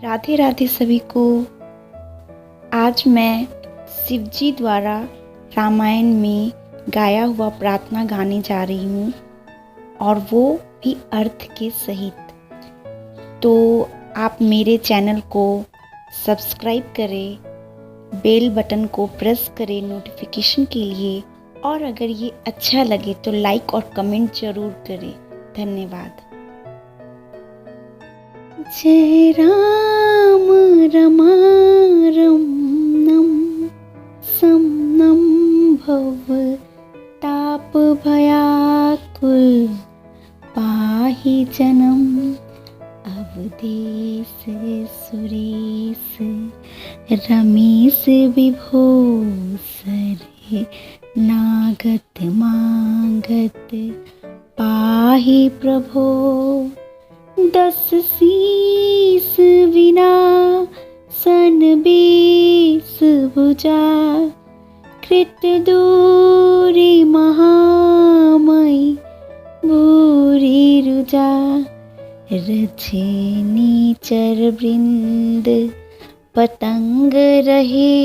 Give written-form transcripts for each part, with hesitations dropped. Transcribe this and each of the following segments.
राधे राधे सभी को। आज मैं शिवजी द्वारा रामायण में गाया हुआ प्रार्थना गाने जा रही हूँ और वो भी अर्थ के सहित। तो आप मेरे चैनल को सब्सक्राइब करें, बेल बटन को प्रेस करें नोटिफिकेशन के लिए, और अगर ये अच्छा लगे तो लाइक और कमेंट जरूर करें। धन्यवाद। जय राम रमारमणं समनं भव ताप भयाकुल पाहि जनम अवधेश सुरेश रमेश विभो सरे नागत मागत पाहि प्रभो। 10 शीस विना सन 20 भुजा कृत दूरी महामयी भूरि रुजा। रजनी चर वृंद पतंग रहे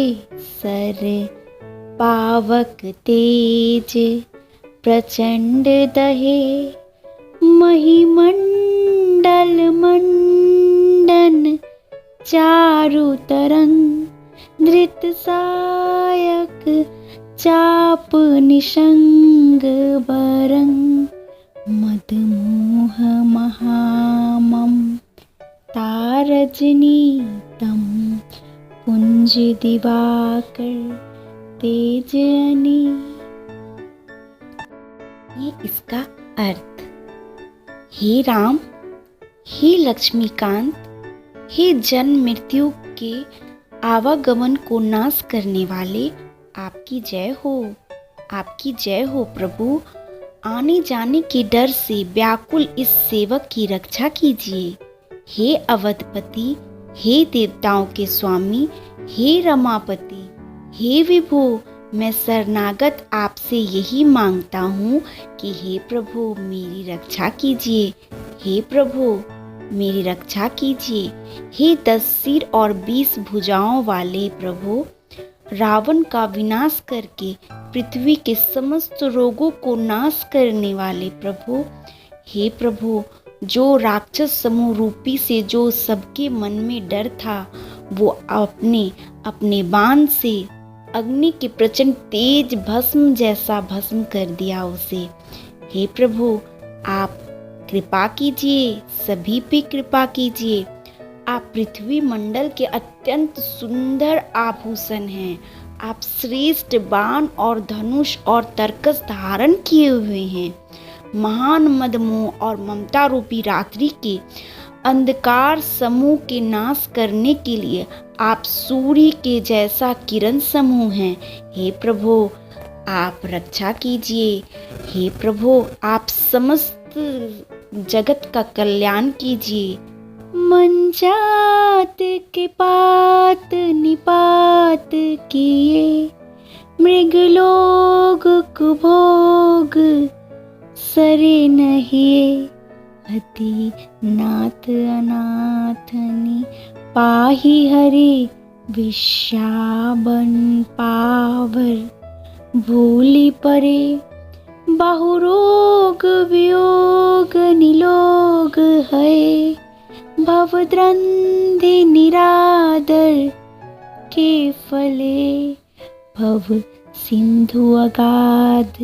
सर पावक तेज प्रचंड दहे। महिमंडल मंडन चारु तरंग धृत सायक चाप निशंग बरंग। मदमोह महामम तारजनीतम पुंज दिवाकर तेज अनी। ये इसका अर्थ। हे राम, हे लक्ष्मीकांत, हे जन्म मृत्यु के आवागमन को नाश करने वाले, आपकी जय हो, आपकी जय हो प्रभु। आने जाने के डर से व्याकुल इस सेवक की रक्षा कीजिए। हे अवधपति, हे देवताओं के स्वामी, हे रमापति, हे विभो, मैं शरणागत आपसे यही मांगता हूँ कि हे प्रभु मेरी रक्षा कीजिए। हे प्रभु मेरी रक्षा कीजिए। हे 10 सिर और 20 भुजाओं वाले प्रभु, रावण का विनाश करके पृथ्वी के समस्त रोगों को नाश करने वाले प्रभु, हे प्रभु जो राक्षस समूह रूपी से जो सबके मन में डर था, वो अपने अपने बाण से अग्नि के प्रचंड तेज भस्म जैसा भस्म कर दिया उसे। हे प्रभु आप कृपा कीजिए, सभी पे कृपा कीजिए। आप पृथ्वी मंडल के अत्यंत सुंदर आभूषण हैं। आप श्रेष्ठ बाण और धनुष और तरकस धारण किए हुए हैं। महान मदमोह और ममता रूपी रात्रि के अंधकार समूह के नाश करने के लिए आप सूर्य के जैसा किरण समूह हैं। हे प्रभु आप रक्षा कीजिए। हे प्रभु आप समस्त जगत का कल्याण कीजिए। मन जात के पात निपात किए, मृगलोक कुभोग सरे नहिए। अति नाथ अनाथनी पाहि हरि विश्रावन पावर भूलि परे। बहुरोग वियोग निलोग है, भवद्रंधि निरादर के फले। भव सिंधु अगाध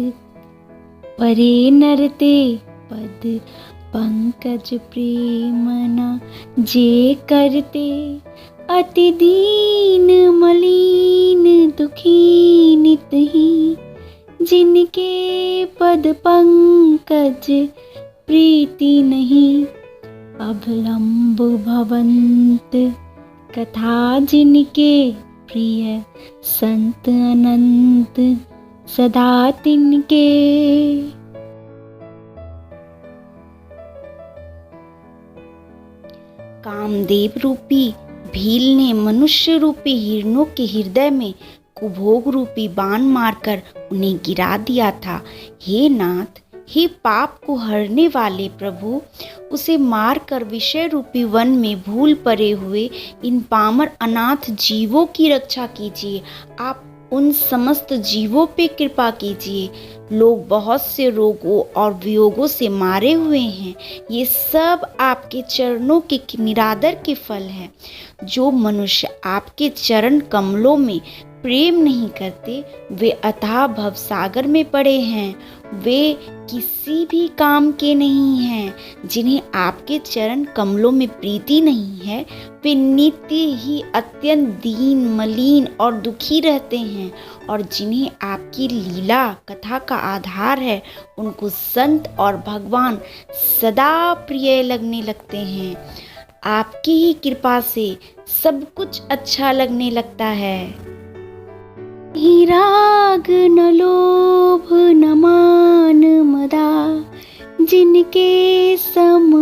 परे नरते पद पंकज प्रेमना जे करते। अति दीन मलिन दुखी नितहि, जिनके पद पंकज प्रीति नहीं। अवलंब भवंत कथा जिनके, प्रिय संत अनंत सदा तिनके। कामदेव रूपी भील ने मनुष्य रूपी हिरणों के हृदय में कुभोग रूपी बाण मारकर उन्हें गिरा दिया था। हे नाथ, हे पाप को हरने वाले प्रभु, उसे मारकर विषय रूपी वन में भूल पड़े हुए इन पामर अनाथ जीवों की रक्षा कीजिए। आप उन समस्त जीवों पे कृपा कीजिए। लोग बहुत से रोगों और वियोगों से मारे हुए हैं। ये सब आपके चरणों के निरादर के फल हैं। जो मनुष्य आपके चरण कमलों में प्रेम नहीं करते, वे अथाह भवसागर में पड़े हैं। वे किसी भी काम के नहीं हैं। जिन्हें आपके चरण कमलों में प्रीति नहीं है, वे नित्य ही अत्यंत दीन, मलिन और दुखी रहते हैं। और जिन्हें आपकी लीला कथा का आधार है, उनको संत और भगवान सदा प्रिय लगने लगते हैं। आपकी ही कृपा से सब कुछ अच्छा लगने लगता है। ही राग न लोभ न मान मदा, जिनके सम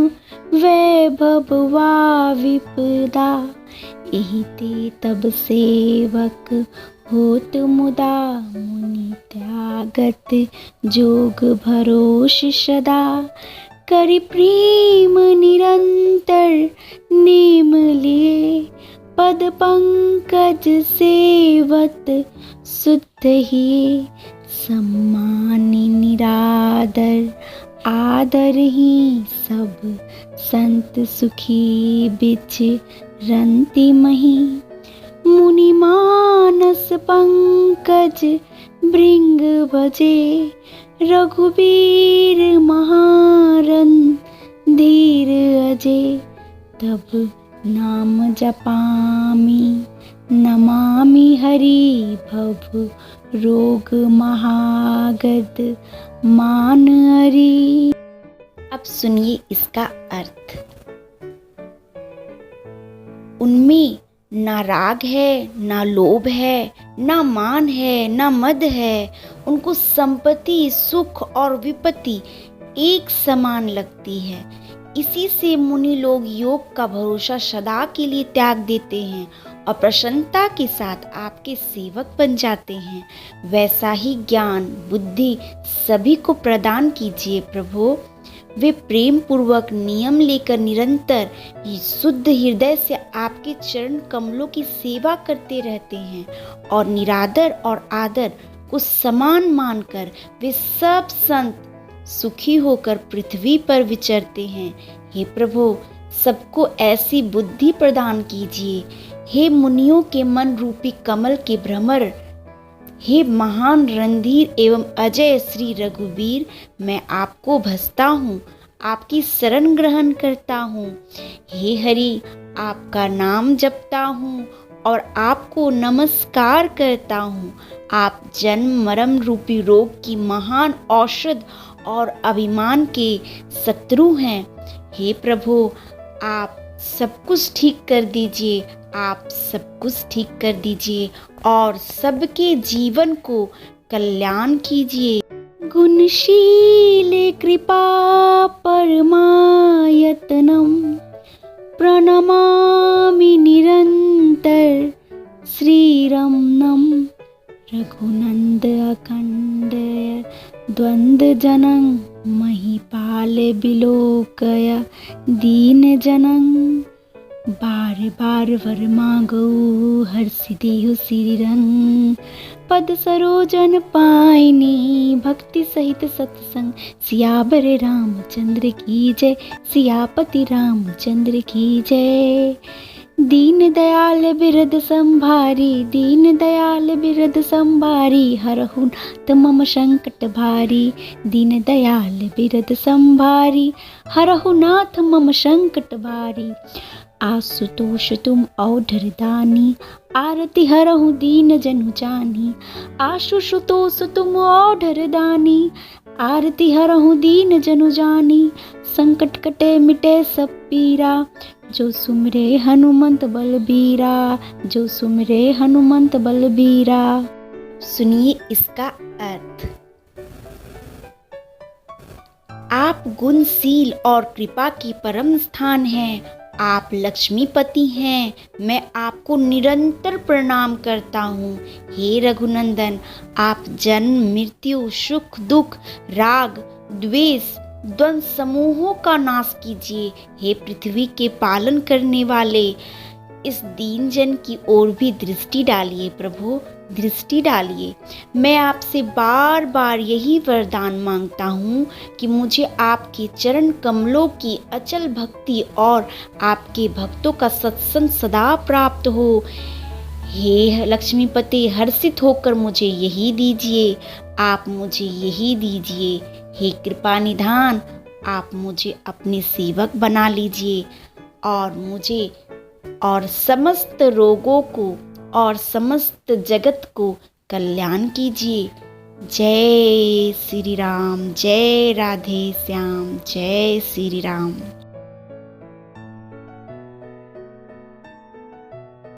वैभव वा विपदा, यही ते तब सेवक होत मुदा, मुनि त्यागत जोग भरोष सदा, करि प्रेम निरंतर नेम लिए, पद पंकज सेवत शुद्ध ही, सम्मानी निरादर आदर ही, सब संत सुखी बिच रंति मही, मुनि मानस पंकज भृंग भजे, रघुबीर महारन धीर अजय, तब नाम जपामि नमामि हरि, भव रोग महागद मान हरि। अब सुनिए इसका अर्थ। उनमें ना राग है, ना लोभ है, ना मान है, ना मद है। उनको संपत्ति, सुख और विपत्ति एक समान लगती है। इसी से मुनि लोग योग का भरोसा सदा के लिए त्याग देते हैं और प्रसन्नता के साथ आपके सेवक बन जाते हैं। वैसा ही ज्ञान, बुद्धि सभी को प्रदान कीजिए प्रभु। वे प्रेम पूर्वक नियम लेकर निरंतर शुद्ध हृदय से आपके चरण कमलों की सेवा करते रहते हैं और निरादर और आदर को समान मानकर वे सब संत सुखी होकर पृथ्वी पर विचरते हैं। हे प्रभु, सबको ऐसी बुद्धि प्रदान कीजिए। हे मुनियों के मन रूपी कमल के भ्रमर, हे महान रणधीर एवं अजय श्री रघुवीर, मैं आपको भजता हूँ, आपकी शरण ग्रहण करता हूँ। हे हरि, आपका नाम जपता हूँ और आपको नमस्कार करता हूँ। आप जन्म मरण रूपी रोग की महान औषध और अभिमान के शत्रु हैं। हे प्रभु, आप सब कुछ ठीक कर दीजिए, आप सब कुछ ठीक कर दीजिए और सबके जीवन को कल्याण कीजिए। गुणशीले कृपा परमायतनम, प्रणमामि निरंतर श्रीरमणम, रघुनंद अखंड द्वंद्व जनं, महिपाल बिलोकय दीन जनं, बार बार वर मांगो हर्षि देहु श्रीरंग, पद सरोजन पायनी भक्ति सहित सत्संग, सियावर रामचंद्र की जय, सियापति रामचंद्र की जय। दीन दयाल बिरद संभारी, दीन दयाल बिरद संभारी, हरहु नाथ मम संकट भारी, दीन दयाल बिरद संभारी, हरहु नाथ मम संकट भारी। आशुतोष तुम औढर दानी, आरती हरहु दीन जनु जानी, आशुतोष तुम औढर दानी, आरती हरहु दीन जनु जानी, संकट कटे मिटे सब पीरा, जो सुमरे हनुमंत बलबीरा, जो सुमरे हनुमंत बलबीरा। सुनिए इसका अर्थ। आप गुणशील और कृपा की परम स्थान हैं। आप लक्ष्मीपति हैं। मैं आपको निरंतर प्रणाम करता हूँ। हे रघुनंदन, आप जन्म, मृत्यु, सुख, दुख, राग, द्वेष, द्वंद्व समूहों का नाश कीजिए। हे पृथ्वी के पालन करने वाले, इस दीन जन की ओर भी दृष्टि डालिए प्रभु, दृष्टि डालिए। मैं आपसे बार बार यही वरदान मांगता हूँ कि मुझे आपके चरण कमलों की अचल भक्ति और आपके भक्तों का सत्संग सदा प्राप्त हो। हे लक्ष्मीपति, हर्षित होकर मुझे यही दीजिए, आप मुझे यही दीजिए। हे कृपा निधान, आप मुझे अपने सेवक बना लीजिए और मुझे और समस्त रोगों को और समस्त जगत को कल्याण कीजिए। जय श्री राम, जय राधे श्याम, जय श्री राम।